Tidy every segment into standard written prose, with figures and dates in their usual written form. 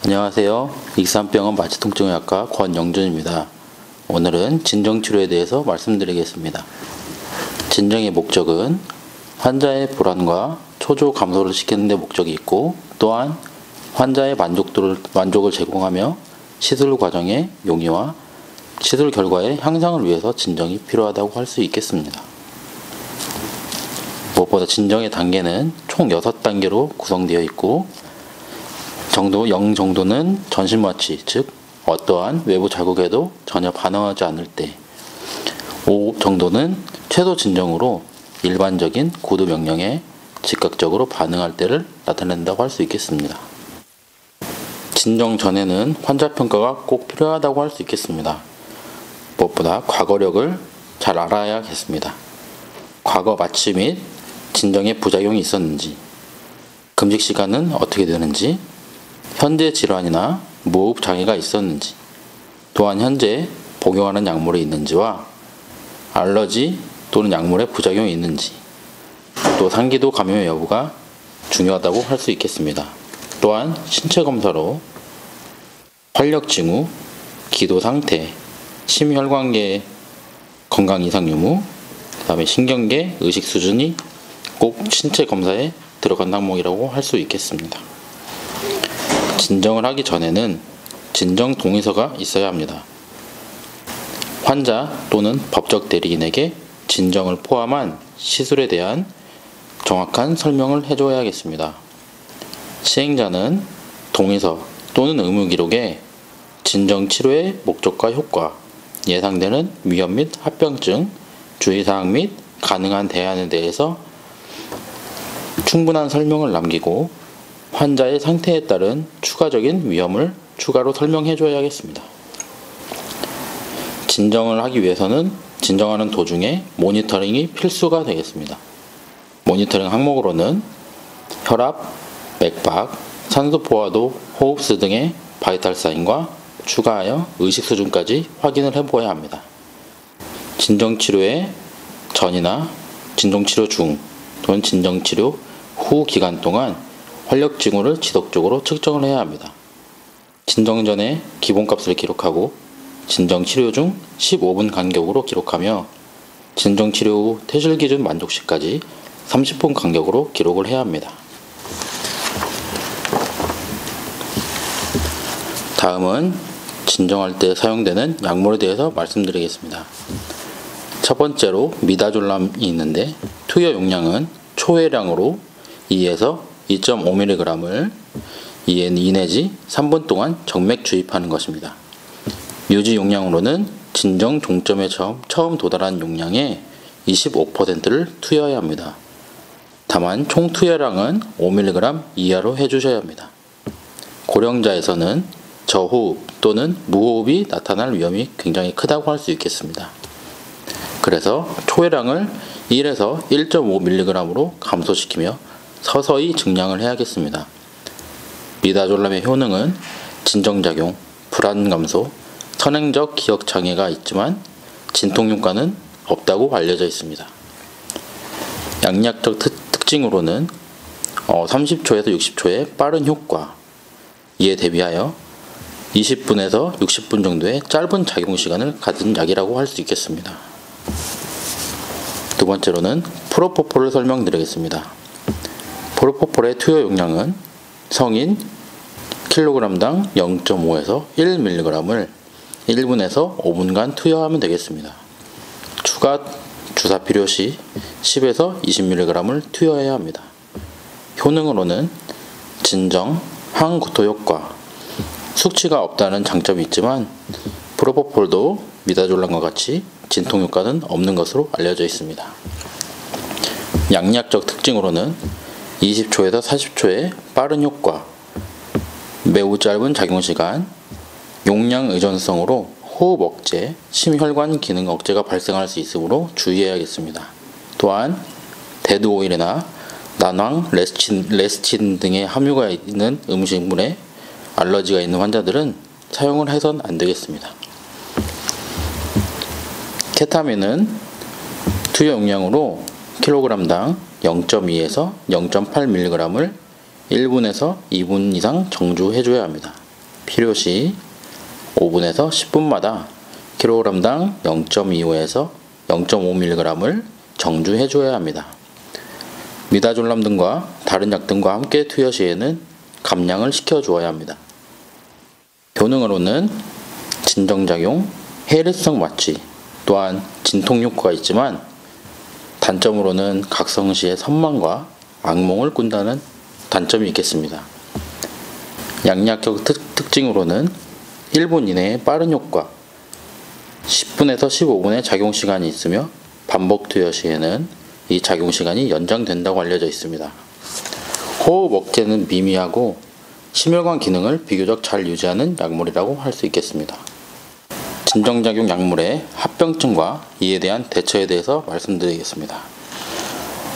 안녕하세요. 익산병원 마취통증의학과 권영준입니다. 오늘은 진정치료에 대해서 말씀드리겠습니다. 진정의 목적은 환자의 불안과 초조 감소를 시키는 데 목적이 있고, 또한 환자의 만족을 제공하며 시술 과정의 용이와 시술 결과의 향상을 위해서 진정이 필요하다고 할 수 있겠습니다. 무엇보다 진정의 단계는 총 6단계로 구성되어 있고, 0 정도는 전신마취, 즉 어떠한 외부 자극에도 전혀 반응하지 않을 때, 5 정도는 최소 진정으로 일반적인 구두 명령에 즉각적으로 반응할 때를 나타낸다고 할 수 있겠습니다. 진정 전에는 환자 평가가 꼭 필요하다고 할 수 있겠습니다. 무엇보다 과거력을 잘 알아야겠습니다. 과거 마취 및 진정에 부작용이 있었는지, 금식 시간은 어떻게 되는지, 현재 질환이나 무호흡 장애가 있었는지, 또한 현재 복용하는 약물이 있는지와 알러지 또는 약물의 부작용이 있는지, 또 상기도 감염 여부가 중요하다고 할 수 있겠습니다. 또한 신체 검사로 활력 징후, 기도 상태, 심혈관계 건강 이상 유무, 그 다음에 신경계 의식 수준이 꼭 신체 검사에 들어간 항목이라고 할 수 있겠습니다. 진정을 하기 전에는 진정 동의서가 있어야 합니다. 환자 또는 법적 대리인에게 진정을 포함한 시술에 대한 정확한 설명을 해줘야겠습니다. 시행자는 동의서 또는 의무기록에 진정 치료의 목적과 효과, 예상되는 위험 및 합병증, 주의사항 및 가능한 대안에 대해서 충분한 설명을 남기고, 환자의 상태에 따른 추가적인 위험을 추가로 설명해줘야겠습니다. 진정을 하기 위해서는 진정하는 도중에 모니터링이 필수가 되겠습니다. 모니터링 항목으로는 혈압, 맥박, 산소 포화도, 호흡수 등의 바이탈 사인과 추가하여 의식 수준까지 확인을 해보아야 합니다. 진정치료의 전이나 진정치료 중 또는 진정치료 후 기간 동안 활력 징후를 지속적으로 측정을 해야 합니다. 진정 전에 기본값을 기록하고 진정 치료 중 15분 간격으로 기록하며 진정 치료 후 퇴실 기준 만족 시까지 30분 간격으로 기록을 해야 합니다. 다음은 진정할 때 사용되는 약물에 대해서 말씀드리겠습니다. 첫 번째로 미다졸람이 있는데, 투여 용량은 초회량으로 2에서 2.5mg을 2 내지 3분 동안 정맥 주입하는 것입니다. 유지 용량으로는 진정 종점에 처음 도달한 용량의 25%를 투여해야 합니다. 다만 총 투여량은 5mg 이하로 해주셔야 합니다. 고령자에서는 저호흡 또는 무호흡이 나타날 위험이 굉장히 크다고 할 수 있겠습니다. 그래서 초회량을 1에서 1.5mg으로 감소시키며 서서히 증량을 해야겠습니다. 미다졸람의 효능은 진정작용, 불안 감소, 선행적 기억 장애가 있지만 진통 효과는 없다고 알려져 있습니다. 양약적 특징으로는 30초에서 60초의 빠른 효과, 이에 대비하여 20분에서 60분 정도의 짧은 작용 시간을 가진 약이라고 할 수 있겠습니다. 두 번째로는 프로포폴을 설명드리겠습니다. 프로포폴의 투여 용량은 성인 kg당 0.5에서 1mg을 1분에서 5분간 투여하면 되겠습니다. 추가 주사 필요 시 10에서 20mg을 투여해야 합니다. 효능으로는 진정, 항구토 효과, 숙취가 없다는 장점이 있지만 프로포폴도 미다졸람과 같이 진통 효과는 없는 것으로 알려져 있습니다. 양약적 특징으로는 20초에서 40초의 빠른 효과, 매우 짧은 작용시간, 용량 의존성으로 호흡 억제, 심혈관 기능 억제가 발생할 수 있으므로 주의해야겠습니다. 또한 데드오일이나 난황, 레스틴 등의 함유가 있는 음식물에 알러지가 있는 환자들은 사용을 해선 안 되겠습니다. 케타민은 투여 용량으로 kg당 0.2에서 0.8mg을 1분에서 2분 이상 정주해줘야 합니다. 필요시 5분에서 10분마다 kg당 0.25에서 0.5mg을 정주해 줘야 합니다. 미다졸람 등과 다른 약 등과 함께 투여 시에는 감량을 시켜 주어야 합니다. 효능으로는 진정작용, 해례성 마취, 또한 진통 효과가 있지만 단점으로는 각성 시의 선망과 악몽을 꾼다는 단점이 있겠습니다. 양약적 특징으로는 1분 이내에 빠른 효과, 10분에서 15분의 작용 시간이 있으며 반복 투여 시에는 이 작용 시간이 연장된다고 알려져 있습니다. 호흡 억제는 미미하고 심혈관 기능을 비교적 잘 유지하는 약물이라고 할 수 있겠습니다. 진정작용 약물의 합병증과 이에 대한 대처에 대해서 말씀드리겠습니다.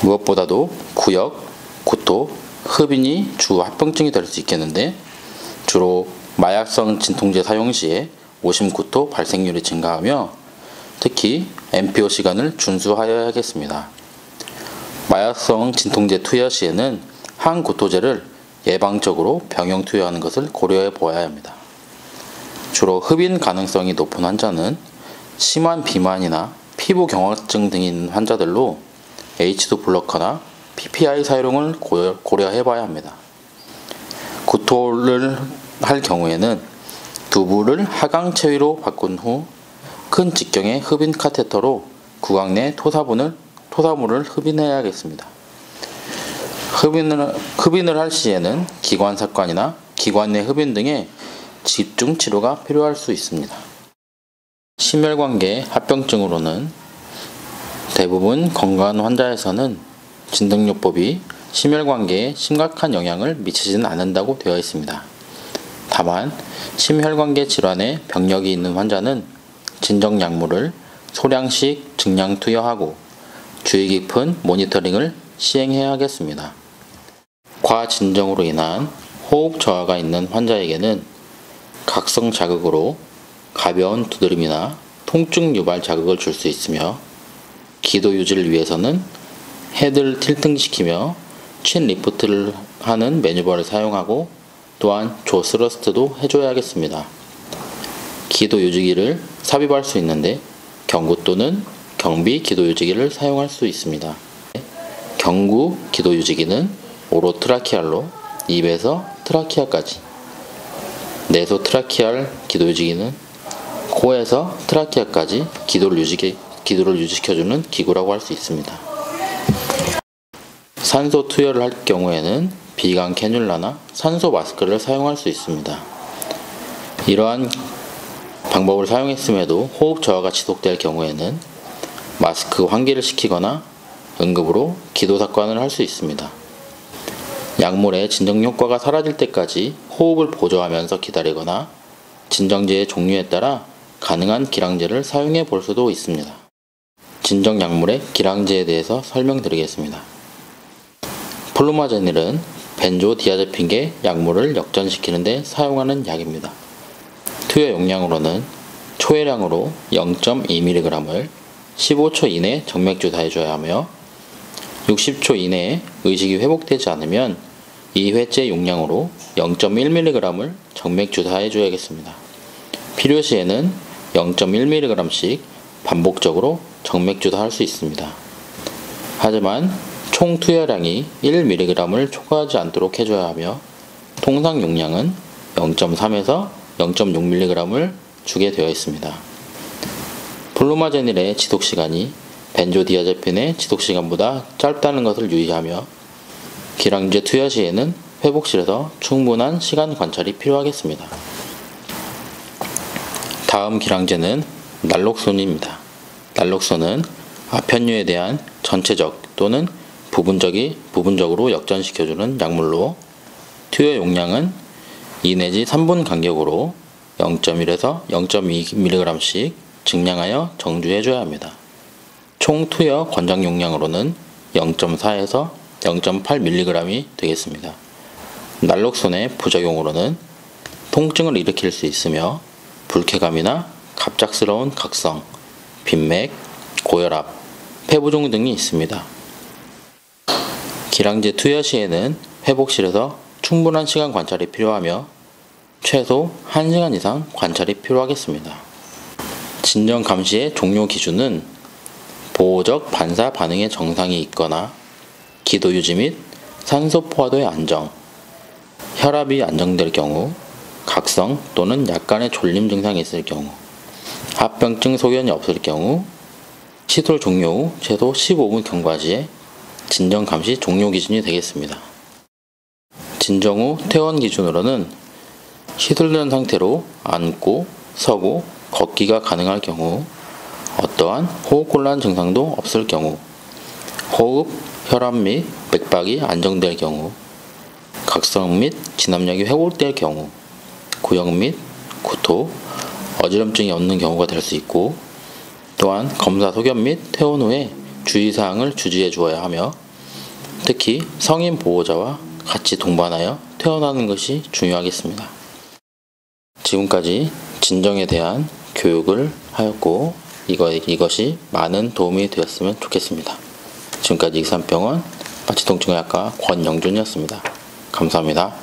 무엇보다도 구역, 구토, 흡인이 주 합병증이 될 수 있겠는데 주로 마약성 진통제 사용 시에 오심 구토 발생률이 증가하며 특히 MPO 시간을 준수하여야 하겠습니다. 마약성 진통제 투여 시에는 항구토제를 예방적으로 병용 투여하는 것을 고려해 보아야 합니다. 주로 흡인 가능성이 높은 환자는 심한 비만이나 피부 경화증 등이 있는 환자들로 H2 블로커나 PPI 사용을 고려해 봐야 합니다. 구토를 할 경우에는 두부를 하강 체위로 바꾼 후 큰 직경의 흡인 카테터로 구강 내 토사물을 흡인해야겠습니다. 흡인을 할 시에는 기관삭관이나 기관 내 흡인 등의 집중 치료가 필요할 수 있습니다. 심혈관계 합병증으로는 대부분 건강한 환자에서는 진등요법이 심혈관계에 심각한 영향을 미치지는 않는다고 되어 있습니다. 다만 심혈관계 질환에 병력이 있는 환자는 진정약물을 소량씩 증량 투여하고 주의 깊은 모니터링을 시행해야 하겠습니다. 과진정으로 인한 호흡 저하가 있는 환자에게는 각성 자극으로 가벼운 두드림이나 통증 유발 자극을 줄 수 있으며 기도 유지를 위해서는 헤드를 틸팅시키며 친 리프트를 하는 매뉴버를 사용하고 또한 조 스러스트도 해줘야겠습니다. 기도 유지기를 삽입할 수 있는데 경구 또는 경비 기도 유지기를 사용할 수 있습니다. 경구 기도 유지기는 오로트라키알로 입에서 트라키아까지, 내소트라키알 기도 유지기는 코에서 트라키아까지 기도를 유지시켜주는 기구라고 할 수 있습니다. 산소 투여를 할 경우에는 비강 캐뉼라나 산소 마스크를 사용할 수 있습니다. 이러한 방법을 사용했음에도 호흡 저하가 지속될 경우에는 마스크 환기를 시키거나 응급으로 기도삭관을 할 수 있습니다. 약물의 진정 효과가 사라질 때까지 호흡을 보조하면서 기다리거나 진정제의 종류에 따라 가능한 기량제를 사용해 볼 수도 있습니다. 진정 약물의 기량제에 대해서 설명드리겠습니다. 플루마제닐은 벤조디아제핀계 약물을 역전시키는 데 사용하는 약입니다. 투여 용량으로는 초회량으로 0.2mg을 15초 이내 정맥 주사해줘야 하며 60초 이내에 의식이 회복되지 않으면 2회째 용량으로 0.1mg을 정맥 주사해줘야겠습니다. 필요시에는 0.1mg씩 반복적으로 정맥 주사할 수 있습니다. 하지만 총 투여량이 1mg을 초과하지 않도록 해줘야 하며 통상 용량은 0.3에서 0.6mg을 주게 되어 있습니다. 플루마제닐의 지속시간이 벤조디아제핀의 지속시간보다 짧다는 것을 유의하며 기량제 투여 시에는 회복실에서 충분한 시간 관찰이 필요하겠습니다. 다음 기량제는 날록손입니다. 날록손은 아편류에 대한 전체적 또는 부분적으로 역전시켜주는 약물로 투여 용량은 2 내지 3분 간격으로 0.1에서 0.2mg씩 증량하여 정주해줘야 합니다. 총 투여 권장 용량으로는 0.4에서 0.8mg이 되겠습니다. 날록손의 부작용으로는 통증을 일으킬 수 있으며 불쾌감이나 갑작스러운 각성, 빈맥, 고혈압, 폐부종 등이 있습니다. 기량제 투여 시에는 회복실에서 충분한 시간 관찰이 필요하며 최소 1시간 이상 관찰이 필요하겠습니다. 진정 감시의 종료 기준은 보호적 반사 반응의 정상이 있거나 기도 유지 및 산소 포화도의 안정, 혈압이 안정될 경우, 각성 또는 약간의 졸림 증상이 있을 경우, 합병증 소견이 없을 경우, 시술 종료 후 최소 15분 경과 시에 진정 감시 종료 기준이 되겠습니다. 진정 후 퇴원 기준으로는 시술된 상태로 앉고 서고 걷기가 가능할 경우, 어떠한 호흡곤란 증상도 없을 경우, 호흡, 혈압 및 맥박이 안정될 경우, 각성 및 진압력이 회복될 경우, 구역 및 구토, 어지럼증이 없는 경우가 될 수 있고, 또한 검사 소견 및 퇴원 후에 주의사항을 주지해 주어야 하며, 특히 성인 보호자와 같이 동반하여 퇴원하는 것이 중요하겠습니다. 지금까지 진정에 대한 교육을 하였고, 이것이 많은 도움이 되었으면 좋겠습니다. 지금까지 익산병원 마취통증의학과 권영준이었습니다. 감사합니다.